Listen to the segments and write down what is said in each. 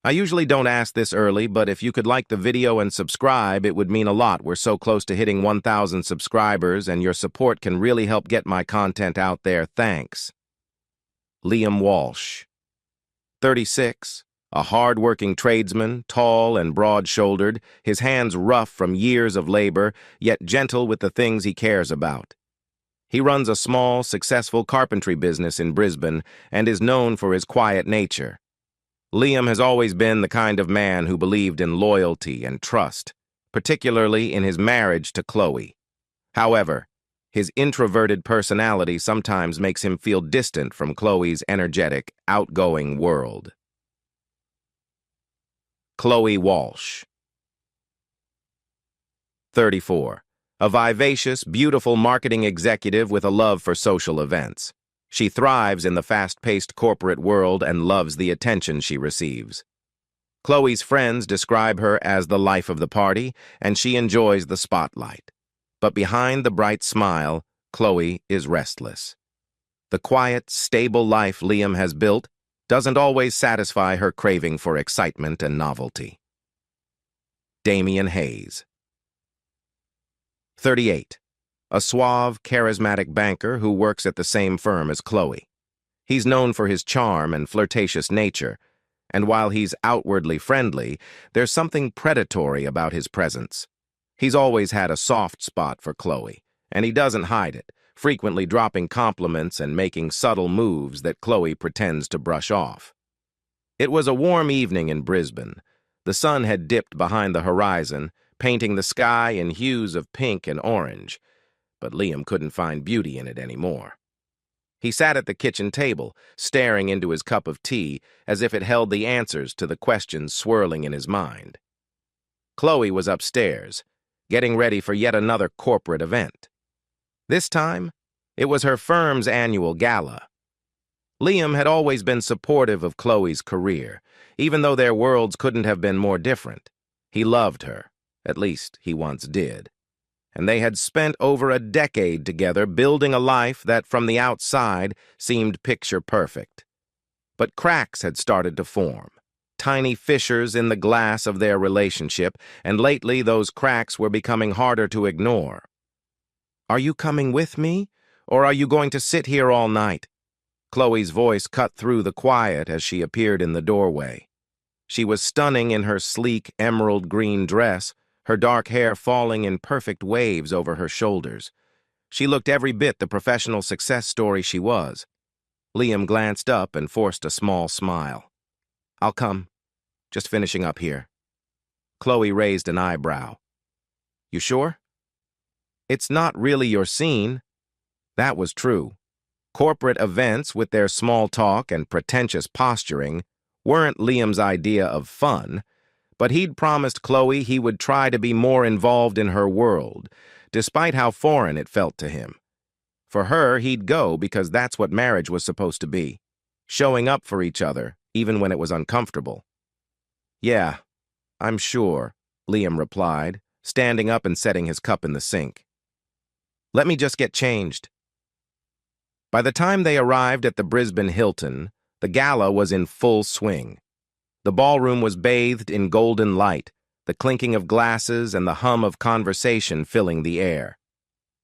I usually don't ask this early, but if you could like the video and subscribe, it would mean a lot. We're so close to hitting 1,000 subscribers, and your support can really help get my content out there. Thanks. Liam Walsh, 36, a hard-working tradesman, tall and broad-shouldered, his hands rough from years of labor, yet gentle with the things he cares about. He runs a small, successful carpentry business in Brisbane and is known for his quiet nature. Liam has always been the kind of man who believed in loyalty and trust, particularly in his marriage to Chloe. However, his introverted personality sometimes makes him feel distant from Chloe's energetic, outgoing world. Chloe Walsh, 34, a vivacious, beautiful marketing executive with a love for social events. She thrives in the fast-paced corporate world and loves the attention she receives. Chloe's friends describe her as the life of the party, and she enjoys the spotlight. But behind the bright smile, Chloe is restless. The quiet, stable life Liam has built doesn't always satisfy her craving for excitement and novelty. Damian Hayes, 38. A suave, charismatic banker who works at the same firm as Chloe. He's known for his charm and flirtatious nature, and while he's outwardly friendly, there's something predatory about his presence. He's always had a soft spot for Chloe, and he doesn't hide it, frequently dropping compliments and making subtle moves that Chloe pretends to brush off. It was a warm evening in Brisbane. The sun had dipped behind the horizon, painting the sky in hues of pink and orange, but Liam couldn't find beauty in it anymore. He sat at the kitchen table, staring into his cup of tea as if it held the answers to the questions swirling in his mind. Chloe was upstairs, getting ready for yet another corporate event. This time, it was her firm's annual gala. Liam had always been supportive of Chloe's career, even though their worlds couldn't have been more different. He loved her, at least he once did. And they had spent over a decade together building a life that from the outside seemed picture-perfect. But cracks had started to form, tiny fissures in the glass of their relationship, and lately those cracks were becoming harder to ignore. "Are you coming with me, or are you going to sit here all night?" Chloe's voice cut through the quiet as she appeared in the doorway. She was stunning in her sleek emerald green dress, her dark hair falling in perfect waves over her shoulders. She looked every bit the professional success story she was. Liam glanced up and forced a small smile. "I'll come. Just finishing up here." Chloe raised an eyebrow. "You sure?" "It's not really your scene." That was true. Corporate events, with their small talk and pretentious posturing, weren't Liam's idea of fun, but he'd promised Chloe he would try to be more involved in her world, despite how foreign it felt to him. For her, he'd go because that's what marriage was supposed to be, showing up for each other, even when it was uncomfortable. "Yeah, I'm sure," Liam replied, standing up and setting his cup in the sink. "Let me just get changed." By the time they arrived at the Brisbane Hilton, the gala was in full swing. The ballroom was bathed in golden light, the clinking of glasses and the hum of conversation filling the air.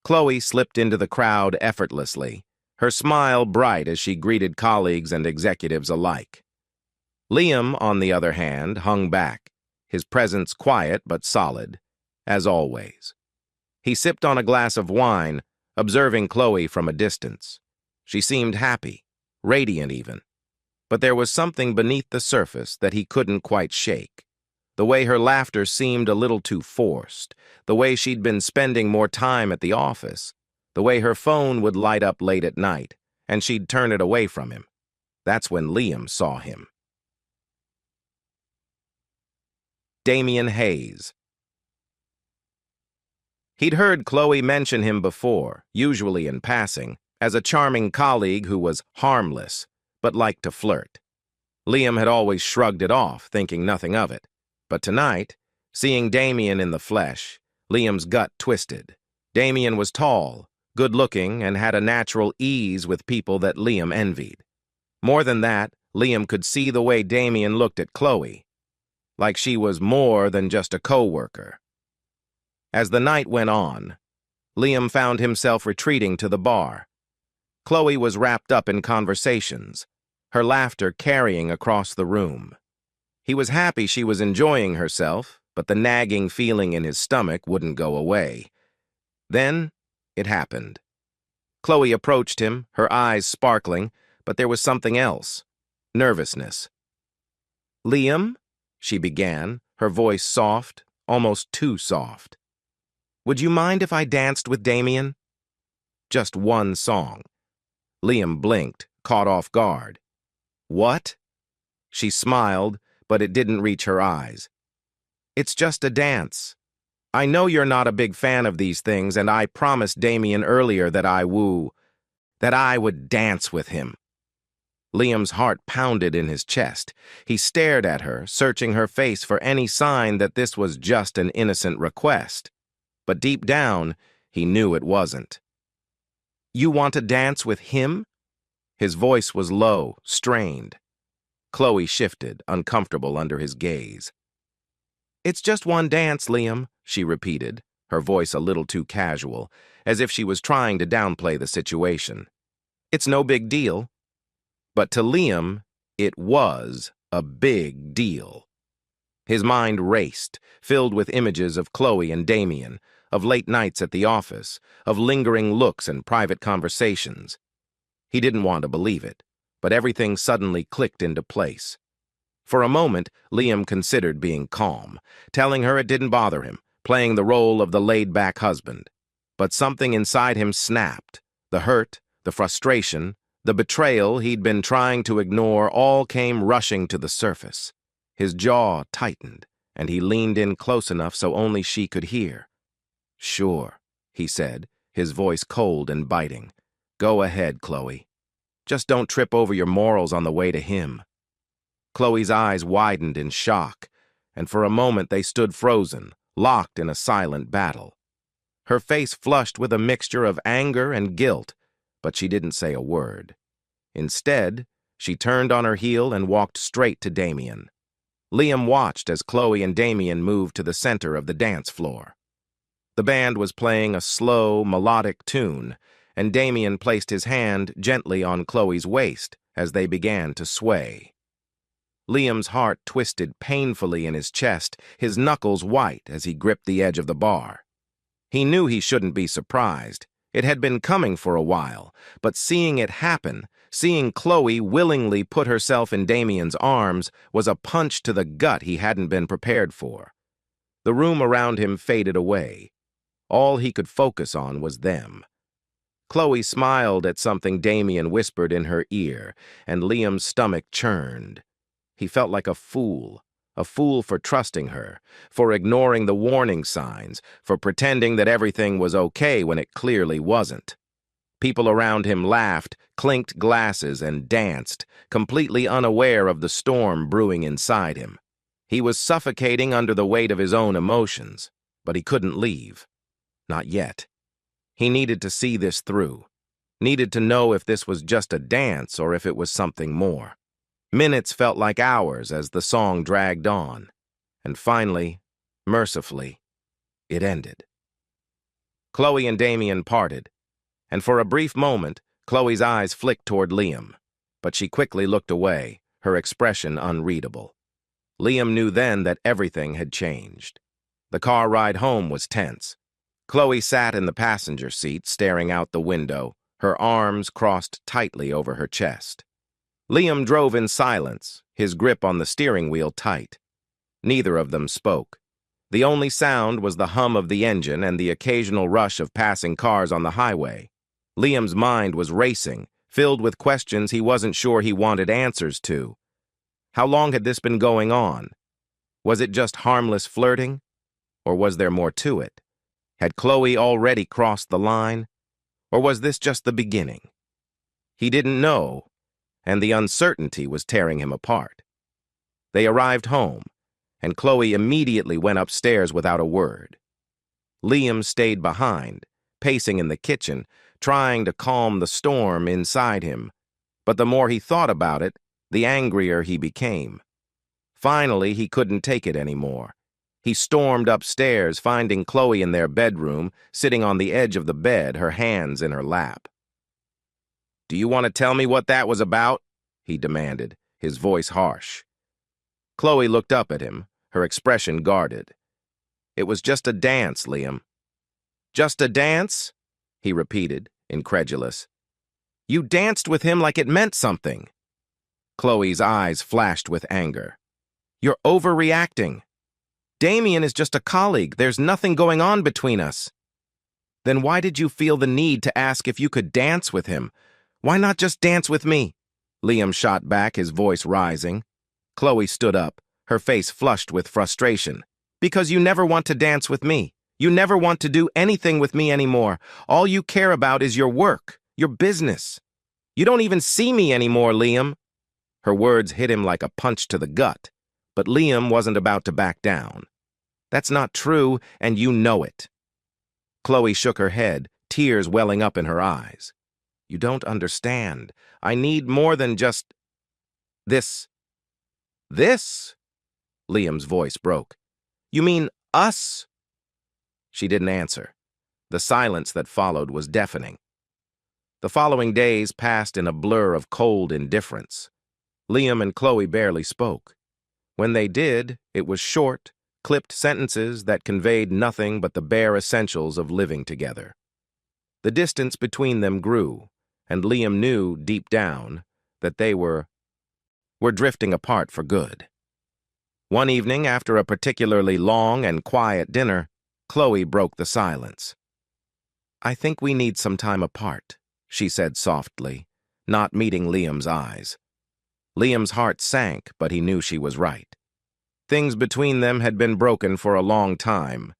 Chloe slipped into the crowd effortlessly, her smile bright as she greeted colleagues and executives alike. Liam, on the other hand, hung back, his presence quiet but solid, as always. He sipped on a glass of wine, observing Chloe from a distance. She seemed happy, radiant even. But there was something beneath the surface that he couldn't quite shake. The way her laughter seemed a little too forced, the way she'd been spending more time at the office, the way her phone would light up late at night, and she'd turn it away from him. That's when Liam saw him. Damian Hayes. He'd heard Chloe mention him before, usually in passing, as a charming colleague who was harmless, but liked to flirt. Liam had always shrugged it off, thinking nothing of it. But tonight, seeing Damian in the flesh, Liam's gut twisted. Damian was tall, good-looking, and had a natural ease with people that Liam envied. More than that, Liam could see the way Damien looked at Chloe, like she was more than just a co-worker. As the night went on, Liam found himself retreating to the bar. Chloe was wrapped up in conversations, her laughter carrying across the room. He was happy she was enjoying herself, but the nagging feeling in his stomach wouldn't go away. Then, it happened. Chloe approached him, her eyes sparkling, but there was something else. Nervousness. "Liam?" she began, her voice soft, almost too soft. "Would you mind if I danced with Damien? Just one song." Liam blinked, caught off guard. "What?" She smiled, but it didn't reach her eyes. "It's just a dance. I know you're not a big fan of these things, and I promised Damien earlier that I would dance with him." Liam's heart pounded in his chest. He stared at her, searching her face for any sign that this was just an innocent request. But deep down, he knew it wasn't. "You want to dance with him?" His voice was low, strained. Chloe shifted, uncomfortable under his gaze. "It's just one dance, Liam," she repeated, her voice a little too casual, as if she was trying to downplay the situation. "It's no big deal." But to Liam, it was a big deal. His mind raced, filled with images of Chloe and Damien, of late nights at the office, of lingering looks and private conversations. He didn't want to believe it, but everything suddenly clicked into place. For a moment, Liam considered being calm, telling her it didn't bother him, playing the role of the laid-back husband. But something inside him snapped. The hurt, the frustration, the betrayal he'd been trying to ignore all came rushing to the surface. His jaw tightened, and he leaned in close enough so only she could hear. "Sure," he said, his voice cold and biting. "Go ahead, Chloe. Just don't trip over your morals on the way to him." Chloe's eyes widened in shock, and for a moment they stood frozen, locked in a silent battle. Her face flushed with a mixture of anger and guilt, but she didn't say a word. Instead, she turned on her heel and walked straight to Damien. Liam watched as Chloe and Damien moved to the center of the dance floor. The band was playing a slow, melodic tune, and Damien placed his hand gently on Chloe's waist as they began to sway. Liam's heart twisted painfully in his chest, his knuckles white as he gripped the edge of the bar. He knew he shouldn't be surprised. It had been coming for a while, but seeing it happen, seeing Chloe willingly put herself in Damien's arms, was a punch to the gut he hadn't been prepared for. The room around him faded away. All he could focus on was them. Chloe smiled at something Damien whispered in her ear, and Liam's stomach churned. He felt like a fool for trusting her, for ignoring the warning signs, for pretending that everything was okay when it clearly wasn't. People around him laughed, clinked glasses, and danced, completely unaware of the storm brewing inside him. He was suffocating under the weight of his own emotions, but he couldn't leave. Not yet. He needed to see this through, needed to know if this was just a dance or if it was something more. Minutes felt like hours as the song dragged on, and finally, mercifully, it ended. Chloe and Damien parted, and for a brief moment, Chloe's eyes flicked toward Liam, but she quickly looked away, her expression unreadable. Liam knew then that everything had changed. The car ride home was tense. Chloe sat in the passenger seat, staring out the window, her arms crossed tightly over her chest. Liam drove in silence, his grip on the steering wheel tight. Neither of them spoke. The only sound was the hum of the engine and the occasional rush of passing cars on the highway. Liam's mind was racing, filled with questions he wasn't sure he wanted answers to. How long had this been going on? Was it just harmless flirting? Or was there more to it? Had Chloe already crossed the line? Or was this just the beginning? He didn't know, and the uncertainty was tearing him apart. They arrived home, and Chloe immediately went upstairs without a word. Liam stayed behind, pacing in the kitchen, trying to calm the storm inside him. But the more he thought about it, the angrier he became. Finally, he couldn't take it anymore. He stormed upstairs, finding Chloe in their bedroom, sitting on the edge of the bed, her hands in her lap. "Do you want to tell me what that was about?" he demanded, his voice harsh. Chloe looked up at him, her expression guarded. "It was just a dance, Liam." "Just a dance?" he repeated, incredulous. "You danced with him like it meant something." Chloe's eyes flashed with anger. "You're overreacting. Damien is just a colleague. There's nothing going on between us." "Then why did you feel the need to ask if you could dance with him? Why not just dance with me?" Liam shot back, his voice rising. Chloe stood up, her face flushed with frustration. "Because you never want to dance with me. You never want to do anything with me anymore. All you care about is your work, your business. You don't even see me anymore, Liam." Her words hit him like a punch to the gut, but Liam wasn't about to back down. "That's not true, and you know it." Chloe shook her head, tears welling up in her eyes. "You don't understand. I need more than just this." "This?" Liam's voice broke. "You mean us?" She didn't answer. The silence that followed was deafening. The following days passed in a blur of cold indifference. Liam and Chloe barely spoke. When they did, it was short, clipped sentences that conveyed nothing but the bare essentials of living together. The distance between them grew, and Liam knew, deep down, that they were drifting apart for good. One evening, after a particularly long and quiet dinner, Chloe broke the silence. "I think we need some time apart," she said softly, not meeting Liam's eyes. Liam's heart sank, but he knew she was right. Things between them had been broken for a long time,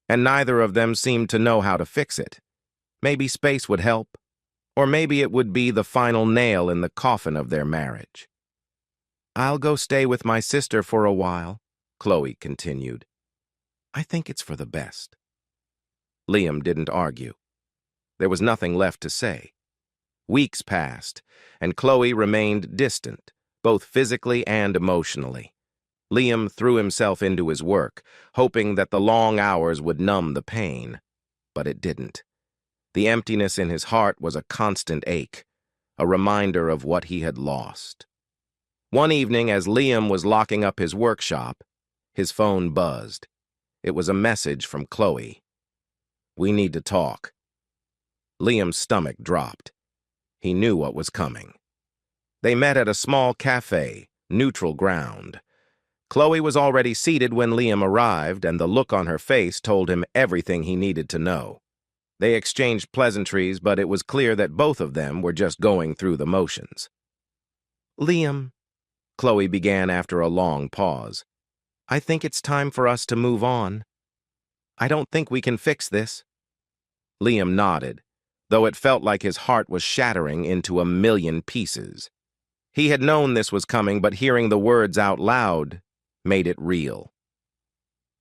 and neither of them seemed to know how to fix it. Maybe space would help, or maybe it would be the final nail in the coffin of their marriage. "I'll go stay with my sister for a while," Chloe continued. "I think it's for the best." Liam didn't argue. There was nothing left to say. Weeks passed, and Chloe remained distant, both physically and emotionally. Liam threw himself into his work, hoping that the long hours would numb the pain. But it didn't. The emptiness in his heart was a constant ache, a reminder of what he had lost. One evening, as Liam was locking up his workshop, his phone buzzed. It was a message from Chloe. "We need to talk." Liam's stomach dropped. He knew what was coming. They met at a small cafe, neutral ground. Chloe was already seated when Liam arrived, and the look on her face told him everything he needed to know. They exchanged pleasantries, but it was clear that both of them were just going through the motions. "Liam," Chloe began after a long pause, "I think it's time for us to move on. I don't think we can fix this." Liam nodded, though it felt like his heart was shattering into a million pieces. He had known this was coming, but hearing the words out loud made it real.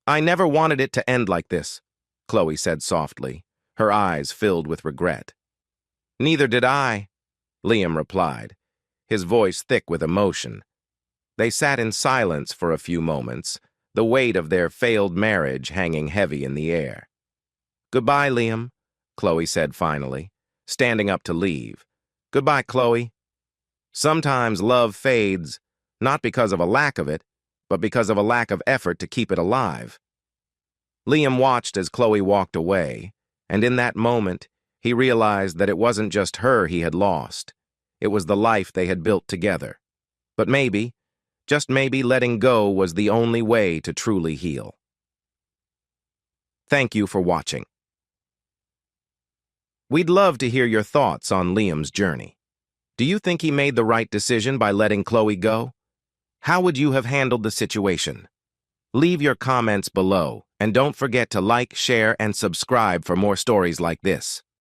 "I never wanted it to end like this," Chloe said softly, her eyes filled with regret. "Neither did I," Liam replied, his voice thick with emotion. They sat in silence for a few moments, the weight of their failed marriage hanging heavy in the air. "Goodbye, Liam," Chloe said finally, standing up to leave. "Goodbye, Chloe." Sometimes love fades, not because of a lack of it, but because of a lack of effort to keep it alive. Liam watched as Chloe walked away, and in that moment, he realized that it wasn't just her he had lost. It was the life they had built together. But maybe, just maybe, letting go was the only way to truly heal. Thank you for watching. We'd love to hear your thoughts on Liam's journey. Do you think he made the right decision by letting Chloe go? How would you have handled the situation? Leave your comments below, and don't forget to like, share, and subscribe for more stories like this.